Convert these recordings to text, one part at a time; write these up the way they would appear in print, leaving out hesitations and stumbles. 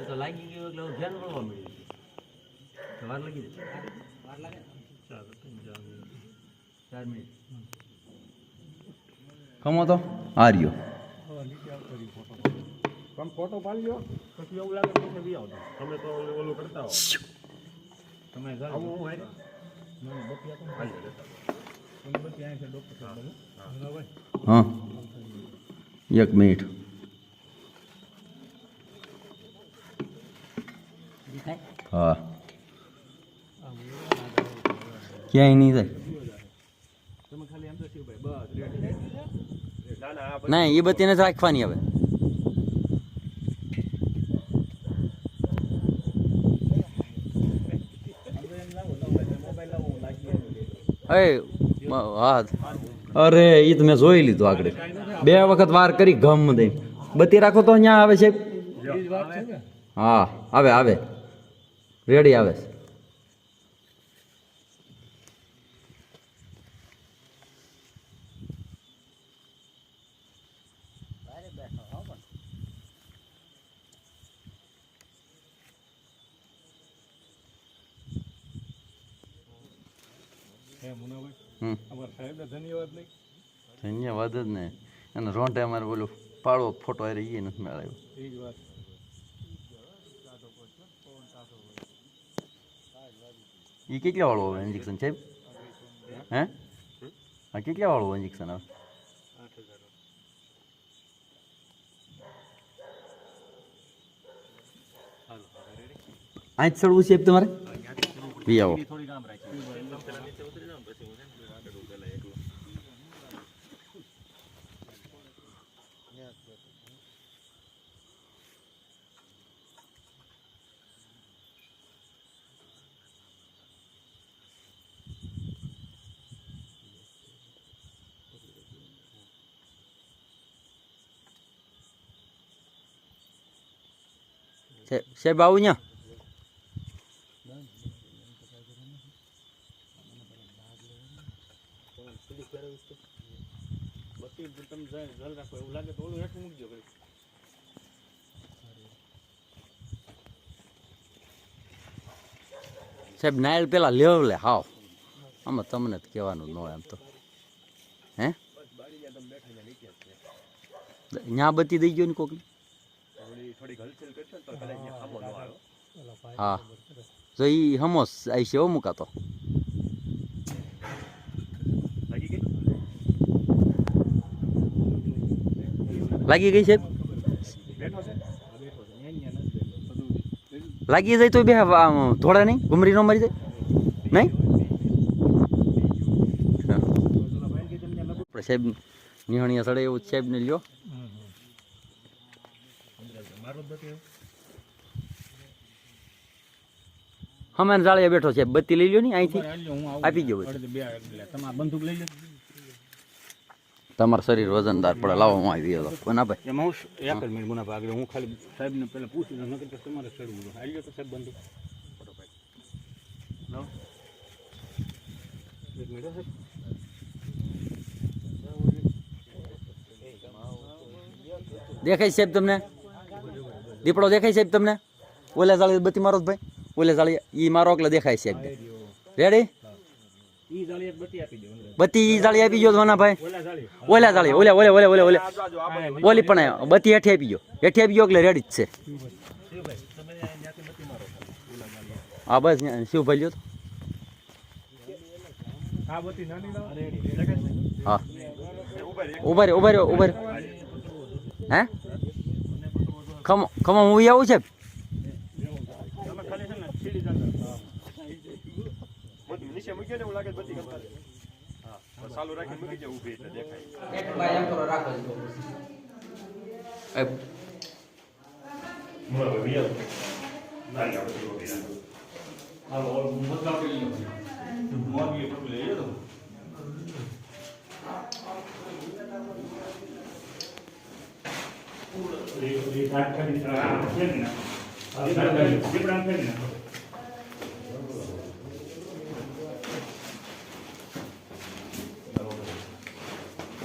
તો લાગી ગયું એટલે ધ્યાન મળવા મળ્યું વાર લાગી લાગે 4 મિનિટ ખમો તો આ રહ્યો તમે ફોટો પાડી લો પછી એવું લાગે તો બી આવતો તમે તો ઓલું કરતા હો તમે આવું હું હોય બપી આપો હાલી જતા ઓલી બપી આયા છે ડોક્ટર સાહેબ હા 1 મિનિટ હા ક્યાંય નહીં જાય તમે ખાલી એમ તો શિવભાઈ બસ રેડી ના ના ના એ બત્તીને જ રાખવાની હવે હા અરે એ તો મેં જોઈ લીધું આગળ 2 વખત વાર કરી ગમ દઈ બત્તી રાખો તો અહીંયા આવે છે હા આવે આવે રેડી આવે છે ધન્યવાદ જ ને અને રોંઢે અમારે બોલું પાડવો ફોટો એ નથી મેળવ્યો એ કેટલા વાળું હવે ઇન્જેક્શન છે હે હા કેટલા વાળું ઇન્જેક્શન હવે આજ ચડવું છે તમારે વી આવો સાહેબ આવું ત્યાં સાહેબ નાયલ પેલા લેવ લે હાવ આમાં તમને જ કહેવાનું ન હોય એમ તો હે ત્યાં બત્તી દઈ ગયો ને કોકની હા જો એ હમોસ આવી છે મુકાતો લાગી ગઈ સાહેબ લાગી જાય તો બે થોડા નહીં ઘુમરી નો મરી જાય નહીં સાહેબ નિહણિયા સડે એવું સાહેબ ને લ્યો હમણાં જાળીએ બેઠો છે બત્તી લઈ લ્યો ને અહીંથી આપી ગયો બંદૂક લઈ લો તમારું શરીર વજનદાર પડે લાવવામાં આવી ગયો ના ભાઈ એમાં હું એક જ મિનિટ મુના આગળ હું ખાલી સાહેબને પહેલાં પૂછી લઉં નકર તો તમારે ચડવું આવી ગયો તો સાહેબ બંદૂક લાવો 1 મિનિટ સાહેબ દેખાય સાહેબ તમને દીપડો દેખાય સાહેબ તમને ઓલા જાળી બત્તી મારો ભાઈ ઓલા જાળી ઈ મારો એટલે દેખાય સાહેબ રેડી ઈ જાળી એક બત્તી આપી દો બત્તી ઈ જાળી આપી ગયો ના ભાઈ ઓલા જાળી ઓલા ઓલા ઓલા ઓલા ઓલા ઓલી પણ બત્તી હેઠી આપી ગયો એટલે રેડી જ છે હા બસ શિવભાઈ લ્યો હા ઉભા રે હે ખમો હું આવું છે ચાલુ રાખીને મૂકી જાય ઊભી એટલે દેખાય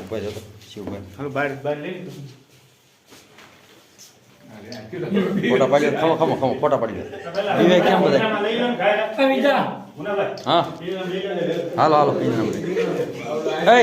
ઉભા જતો શિવભાઈ હવે બહાર લઈ લીધું ફોટા પાડી ખમો ખમો ખમો ફોટા પાડી લે વિવેક કેમ બધા હા હાલો હાલો હે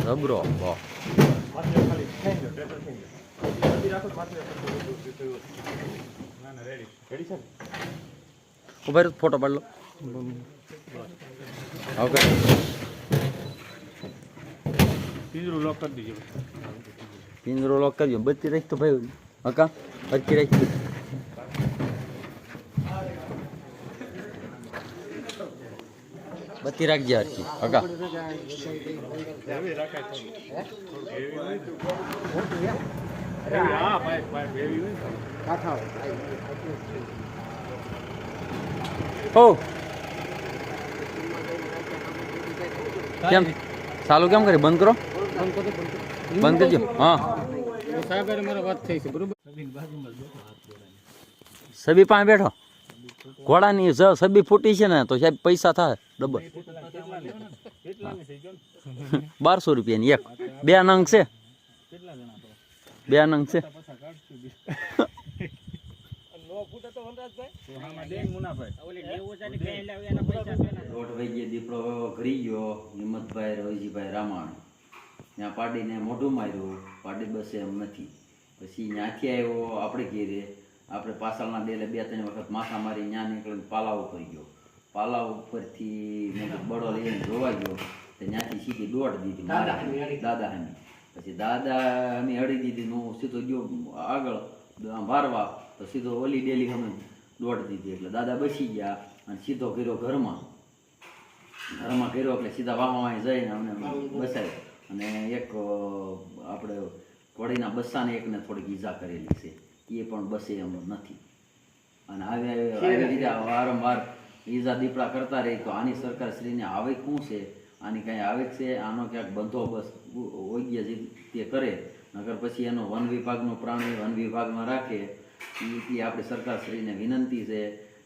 રબરો વાહ ઉભા ફોટો પાડ લો ઓકે પિંજરું લોક કરી દીજો પિંજરો લોક કરજો બત્તી રાખ તો ભાઈ હકા બત્તી રાખ બત્તી રાખજે હરકી હકા હા ભાઈ એવી હો કેમ ચાલુ કેમ કરી બંધ કરો બંધ કરજો હા સબી પાસે બેઠો ઘોડાની સબી ફૂટી છે ને તો સાહેબ પૈસા થાય ડબલ 1200 રૂપિયાની એક 2 નંગ છે 2 નંગ છે દીપડો ઘરી ગયો હિંમતભાઈ રોજીભાઈ રામાણ ત્યાં પાડીને મોઢું માર્યું પાડી બસે એમ નથી પછી ત્યાંથી આવ્યો આપણે ઘેરે આપણે પાછળના ડેલે 2-3 વખત માથા મારી ત્યાં નીકળીને પાલા ઉપર ગયો પાલા ઉપરથી બળો લઈને જોવા ગયો તો ત્યાંથી સીધી દોડ દીધી દાદા હમી પછી દાદા હમી હળી દીધી હું સીધો ગયો આગળ વારવા તો સીધો ઓલી ડેલી અમે દોડ દીધી એટલે દાદા બસી ગયા અને સીધો કર્યો ઘરમાં કર્યો એટલે સીધા વાહમાં જઈને અમને બસાય અને એક આપણે ઘોડીના બસ્સાને એકને થોડીક ઈજા કરેલી છે એ પણ બસે એમ નથી અને આવી રીતે વારંવાર ઈજા દીપડા કરતા રહી તો આની સરકારશ્રીને આવક શું છે આની કાંઈ આવક છે આનો ક્યાંક બંદોબસ્ત યોગ્ય તે કરે નગર પછી એનો વન વિભાગનું પ્રાણી વન વિભાગમાં રાખે એ આપણી સરકારશ્રીને વિનંતી છે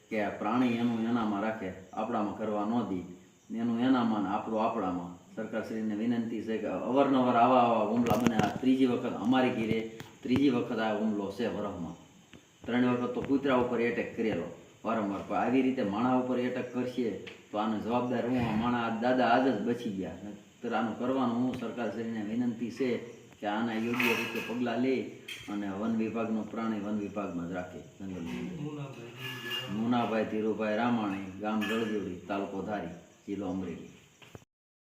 કે આ પ્રાણી એનું એનામાં રાખે આપણામાં કરવા ન દી એનું એનામાં ને આપણું આપણામાં સરકારશ્રીને વિનંતી છે કે અવારનવાર આવા હુમલા બને આ 3જી વખત અમારી ઘીરે 3જી વખત આ હુમલો છે વરસમાં 3 વખત તો કૂતરા ઉપર એટેક કરેલો વારંવાર પણ આવી રીતે માણા ઉપર એટેક કરશે તો આનો જવાબદાર હું માણા દાદા આજ જ બચી ગયા તો આનું કરવાનું હું સરકારશ્રીને વિનંતી છે કે આના યોગ્ય રીતે પગલાં લે અને વન વિભાગનું પ્રાણી વન વિભાગમાં જ રાખે જંગલની મુનાભાઈ ધીરુભાઈ રામાણી ગામ જળજોડી તાલુકો ધારી જિલ્લો અમરેલી